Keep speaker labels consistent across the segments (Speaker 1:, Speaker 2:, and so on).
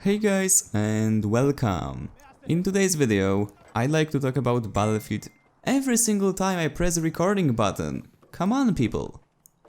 Speaker 1: Hey guys and welcome! In today's video, I'd like to talk about Battlefield every single time I press the recording button. Come on people!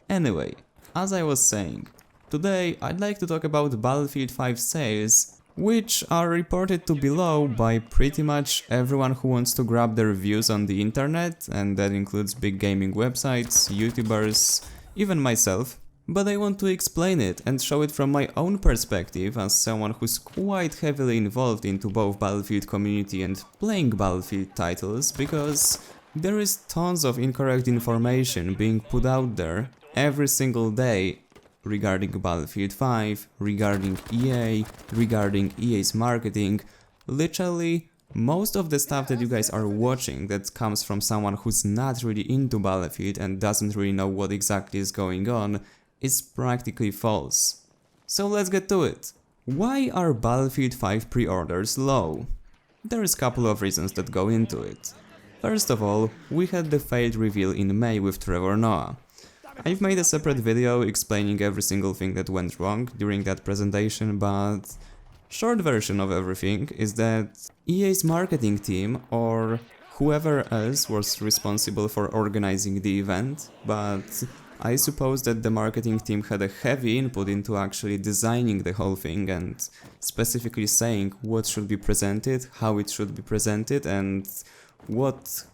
Speaker 1: Anyway, as I was saying, today I'd like to talk about Battlefield 5 sales, which are reported to be low by pretty much everyone who wants to grab their views on the internet, and that includes big gaming websites, YouTubers, even myself. But I want to explain it and show it from my own perspective as someone who's quite heavily involved into both Battlefield community and playing Battlefield titles, because there is tons of incorrect information being put out there every single day regarding Battlefield 5, regarding EA, regarding EA's marketing. Literally, most of the stuff that you guys are watching that comes from someone who's not really into Battlefield and doesn't really know what exactly is going on is practically false. So let's get to it. Why are Battlefield 5 pre-orders low? There's a couple of reasons that go into it. First of all, we had the failed reveal in May with Trevor Noah. I've made a separate video explaining every single thing that went wrong during that presentation, but short version of everything is that EA's marketing team, or whoever else was responsible for organizing the event, but I suppose that the marketing team had a heavy input into actually designing the whole thing and specifically saying what should be presented, how it should be presented, and what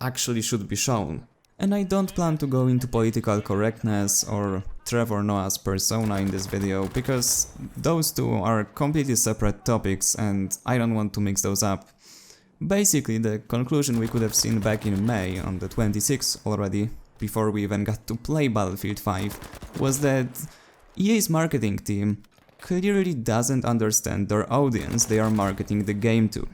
Speaker 1: actually should be shown. And I don't plan to go into political correctness or Trevor Noah's persona in this video, because those two are completely separate topics and I don't want to mix those up. Basically, the conclusion we could have seen back in May, on the 26th already, before we even got to play Battlefield 5, was that EA's marketing team clearly doesn't understand their audience they are marketing the game to.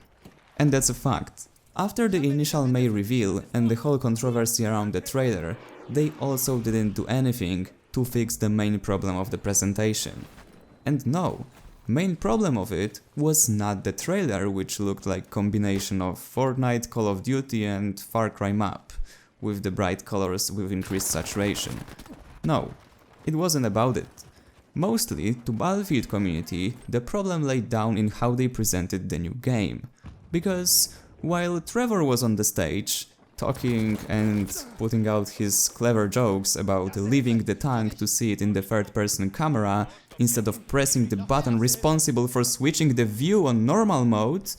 Speaker 1: And that's a fact. After the initial May reveal and the whole controversy around the trailer, they also didn't do anything to fix the main problem of the presentation. And no, main problem of it was not the trailer, which looked like combination of Fortnite, Call of Duty and Far Cry map, with the bright colors with increased saturation. No, it wasn't about it. Mostly, to Battlefield community, the problem laid down in how they presented the new game. Because while Trevor was on the stage, talking and putting out his clever jokes about leaving the tank to see it in the third-person camera instead of pressing the button responsible for switching the view on normal mode,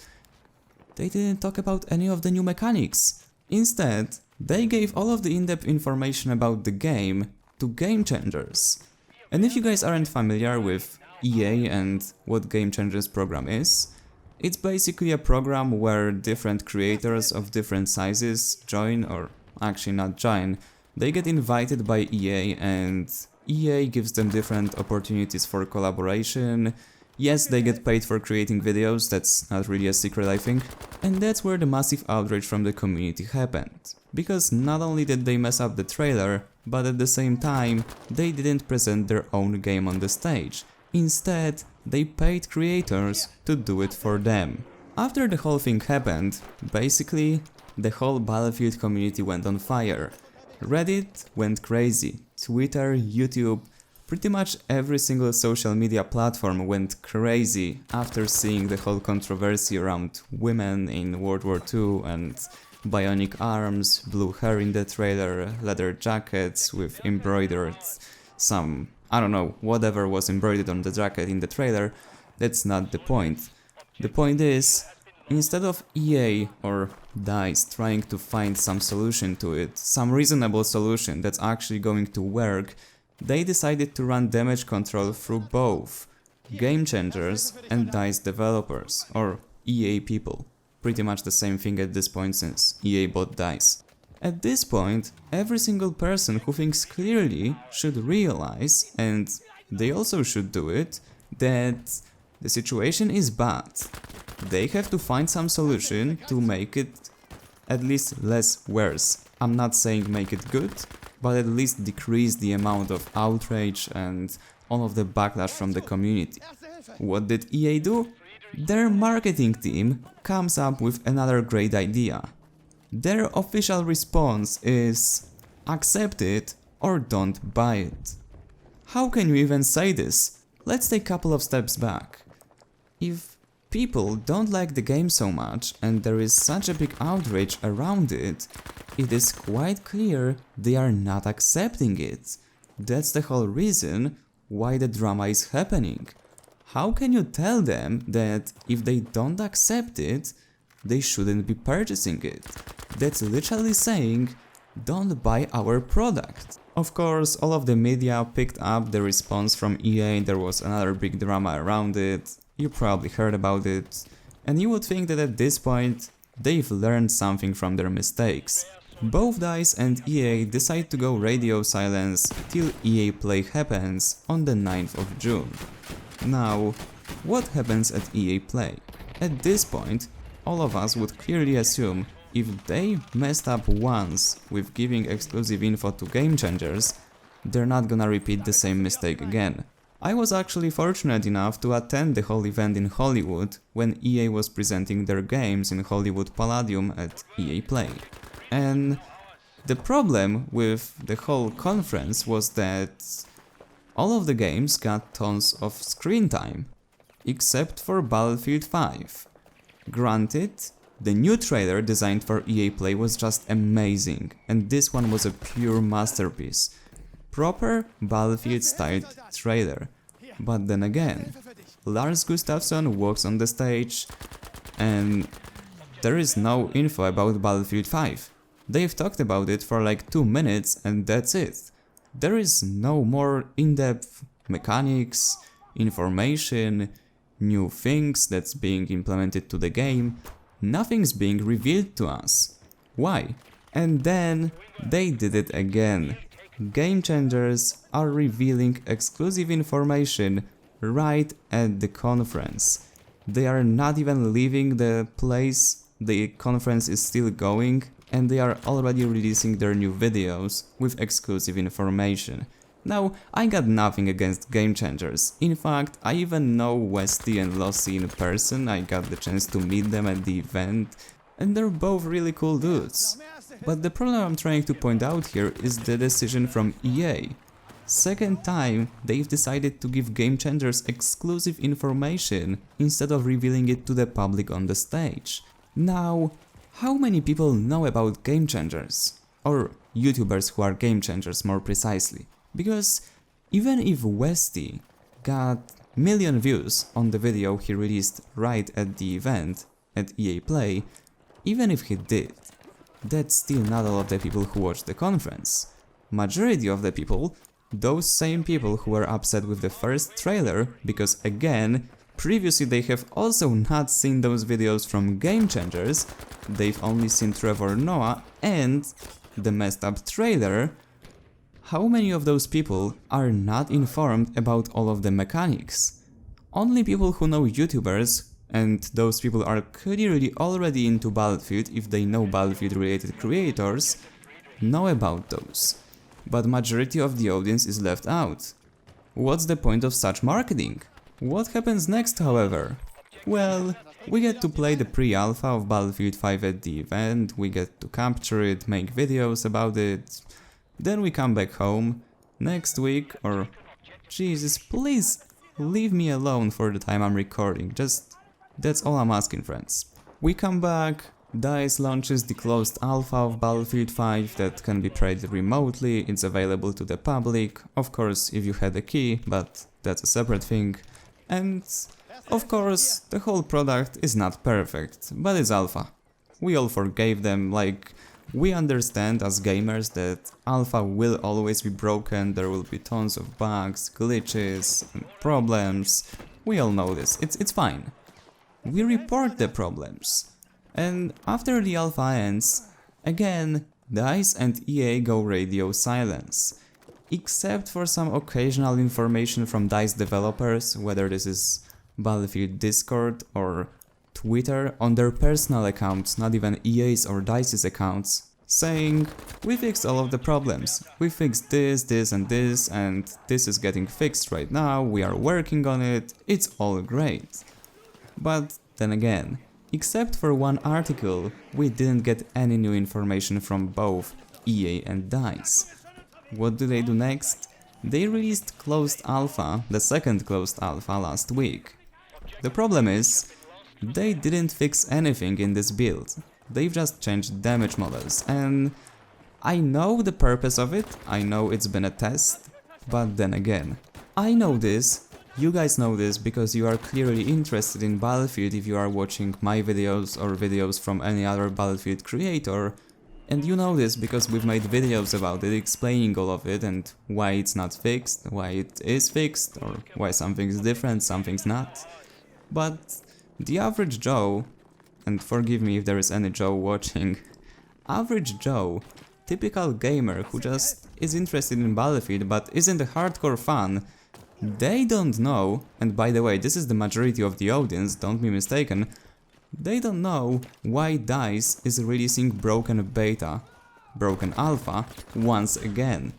Speaker 1: they didn't talk about any of the new mechanics. Instead, they gave all of the in-depth information about the game to Game Changers. And if you guys aren't familiar with EA and what Game Changers program is, it's basically a program where different creators of different sizes join, or actually not join, they get invited by EA and EA gives them different opportunities for collaboration. Yes, they get paid for creating videos, that's not really a secret I think. And that's where the massive outrage from the community happened. Because not only did they mess up the trailer, but at the same time, they didn't present their own game on the stage. Instead, they paid creators to do it for them. After the whole thing happened, basically, the whole Battlefield community went on fire. Reddit went crazy, Twitter, YouTube, pretty much every single social media platform went crazy after seeing the whole controversy around women in World War II and bionic arms, blue hair in the trailer, leather jackets with embroidered some, I don't know, whatever was embroidered on the jacket in the trailer. That's not the point. The point is, instead of EA or DICE trying to find some solution to it, some reasonable solution that's actually going to work, they decided to run damage control through both Game Changers and DICE developers, or EA people. Pretty much the same thing at this point since EA bought DICE. At this point, every single person who thinks clearly should realize, and they also should do it, that the situation is bad. They have to find some solution to make it at least less worse. I'm not saying make it good, but at least decrease the amount of outrage and all of the backlash from the community. What did EA do? Their marketing team comes up with another great idea. Their official response is accept it or don't buy it. How can you even say this? Let's take a couple of steps back. If people don't like the game so much and there is such a big outrage around it, it is quite clear they are not accepting it. That's the whole reason why the drama is happening. How can you tell them that if they don't accept it, they shouldn't be purchasing it? That's literally saying, don't buy our product. Of course, all of the media picked up the response from EA, there was another big drama around it, you probably heard about it, and you would think that at this point, they've learned something from their mistakes. Both DICE and EA decide to go radio silence till EA Play happens on the 9th of June. Now, what happens at EA Play? At this point, all of us would clearly assume if they messed up once with giving exclusive info to game changers, they're not gonna repeat the same mistake again. I was actually fortunate enough to attend the whole event in Hollywood when EA was presenting their games in Hollywood Palladium at EA Play. And the problem with the whole conference was that all of the games got tons of screen time, except for Battlefield 5. Granted, the new trailer designed for EA Play was just amazing, and this one was a pure masterpiece. Proper Battlefield-styled trailer. But then again, Lars Gustafsson walks on the stage, and there is no info about Battlefield 5. They've talked about it for like 2 minutes and that's it. There is no more in-depth mechanics, information, new things that's being implemented to the game. Nothing's being revealed to us. Why? And then they did it again. Game changers are revealing exclusive information right at the conference. They are not even leaving the place, the conference is still going, and they are already releasing their new videos with exclusive information. Now, I got nothing against game changers. In fact, I even know Westy and Lossy in person, I got the chance to meet them at the event, and they're both really cool dudes. But the problem I'm trying to point out here is the decision from EA. Second time, they've decided to give game changers exclusive information instead of revealing it to the public on the stage. Now, how many people know about game changers? Or YouTubers who are game changers more precisely? Because even if Westy got million views on the video he released right at the event at EA Play, even if he did, that's still not all of the people who watched the conference. Majority of the people, those same people who were upset with the first trailer, because again, previously they have also not seen those videos from game changers, they've only seen Trevor Noah and the messed up trailer. How many of those people are not informed about all of the mechanics? Only people who know YouTubers, and those people are clearly already into Battlefield if they know Battlefield related creators, know about those. But majority of the audience is left out. What's the point of such marketing? What happens next, however? Well, we get to play the pre-alpha of Battlefield 5 at the event, we get to capture it, make videos about it, then we come back home. Next week, or... Jesus, please leave me alone for the time I'm recording, that's all I'm asking, friends. We come back, DICE launches the closed alpha of Battlefield 5 that can be played remotely, it's available to the public, of course if you had a key, but that's a separate thing. And, of course, the whole product is not perfect, but it's alpha. We all forgave them, like, we understand as gamers that alpha will always be broken, there will be tons of bugs, glitches, and problems. We all know this, it's fine. We report the problems. And after the alpha ends, again, DICE and EA go radio silence. Except for some occasional information from DICE developers, whether this is Battlefield Discord or Twitter, on their personal accounts, not even EA's or DICE's accounts, saying, we fixed all of the problems, we fixed this and this is getting fixed right now, we are working on it, it's all great. But then again, except for one article, we didn't get any new information from both EA and DICE. What do they do next? They released closed alpha, the second closed alpha last week. The problem is, they didn't fix anything in this build. They've just changed damage models, and I know the purpose of it, I know it's been a test, but then again, I know this, you guys know this because you are clearly interested in Battlefield if you are watching my videos or videos from any other Battlefield creator, and you know this because we've made videos about it, explaining all of it and why it's not fixed, why it is fixed, or why something's different, something's not. But the average Joe, and forgive me if there is any Joe watching, average Joe, typical gamer who just is interested in Battlefield but isn't a hardcore fan, they don't know, and by the way, this is the majority of the audience, don't be mistaken, they don't know why DICE is releasing broken beta, broken alpha, once again.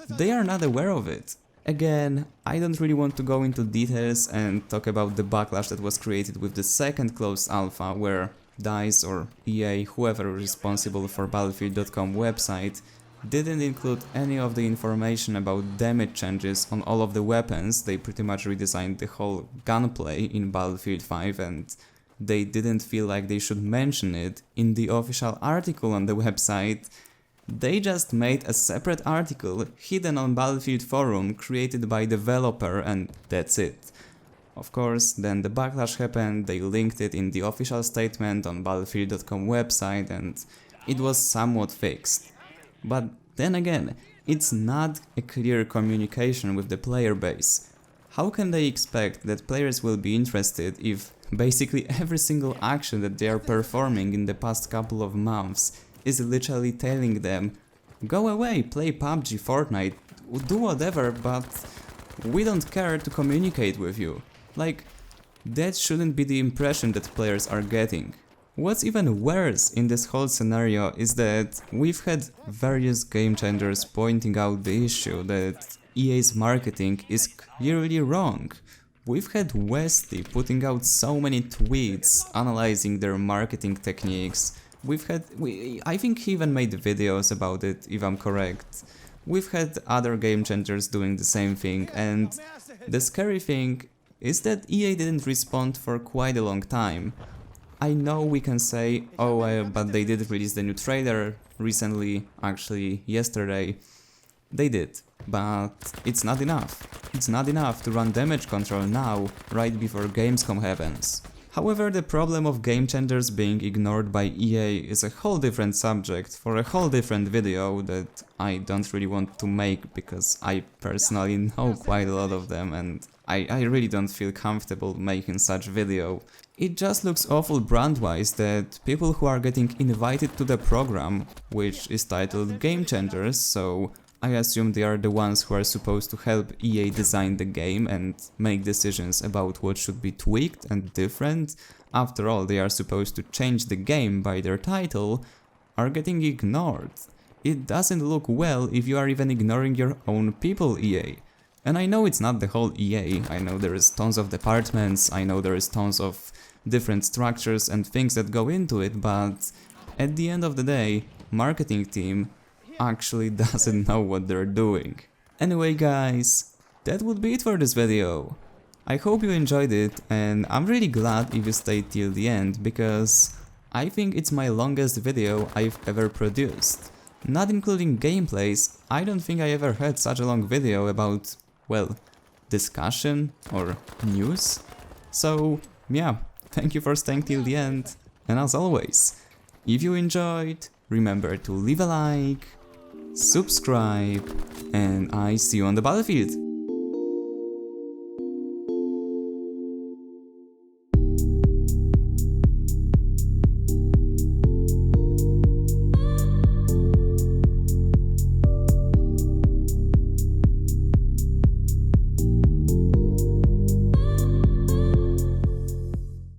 Speaker 1: They are not aware of it. Again, I don't really want to go into details and talk about the backlash that was created with the second closed alpha, where DICE or EA, whoever is responsible for Battlefield.com website, didn't include any of the information about damage changes on all of the weapons. They pretty much redesigned the whole gunplay in Battlefield 5 and they didn't feel like they should mention it in the official article on the website. They just made a separate article hidden on Battlefield forum created by developer and that's it. Of course, then the backlash happened, they linked it in the official statement on Battlefield.com website and it was somewhat fixed. But then again, it's not a clear communication with the player base. How can they expect that players will be interested if basically every single action that they are performing in the past couple of months is literally telling them, go away, play PUBG, Fortnite, do whatever, but we don't care to communicate with you. Like, that shouldn't be the impression that players are getting. What's even worse in this whole scenario is that we've had various game changers pointing out the issue that EA's marketing is clearly wrong. We've had Westy putting out so many tweets analyzing their marketing techniques. I think he even made videos about it, if I'm correct. We've had other game changers doing the same thing, and the scary thing is that EA didn't respond for quite a long time. I know we can say, oh, but they did release the new trailer recently, actually yesterday. They did, but it's not enough. It's not enough to run damage control now, right before Gamescom happens. However, the problem of game changers being ignored by EA is a whole different subject for a whole different video that I don't really want to make because I personally know quite a lot of them and I really don't feel comfortable making such video. It just looks awful brand-wise that people who are getting invited to the program, which is titled Game Changers, so I assume they are the ones who are supposed to help EA design the game and make decisions about what should be tweaked and different, after all they are supposed to change the game by their title, are getting ignored. It doesn't look well if you are even ignoring your own people, EA. And I know it's not the whole EA, I know there is tons of departments, I know there is tons of different structures and things that go into it, but at the end of the day, marketing team actually doesn't know what they're doing. Anyway guys, that would be it for this video. I hope you enjoyed it and I'm really glad if you stayed till the end because I think it's my longest video I've ever produced. Not including gameplays, I don't think I ever had such a long video about, well, discussion or news. So yeah, thank you for staying till the end, and as always, if you enjoyed, remember to leave a like, subscribe, and I see you on the battlefield.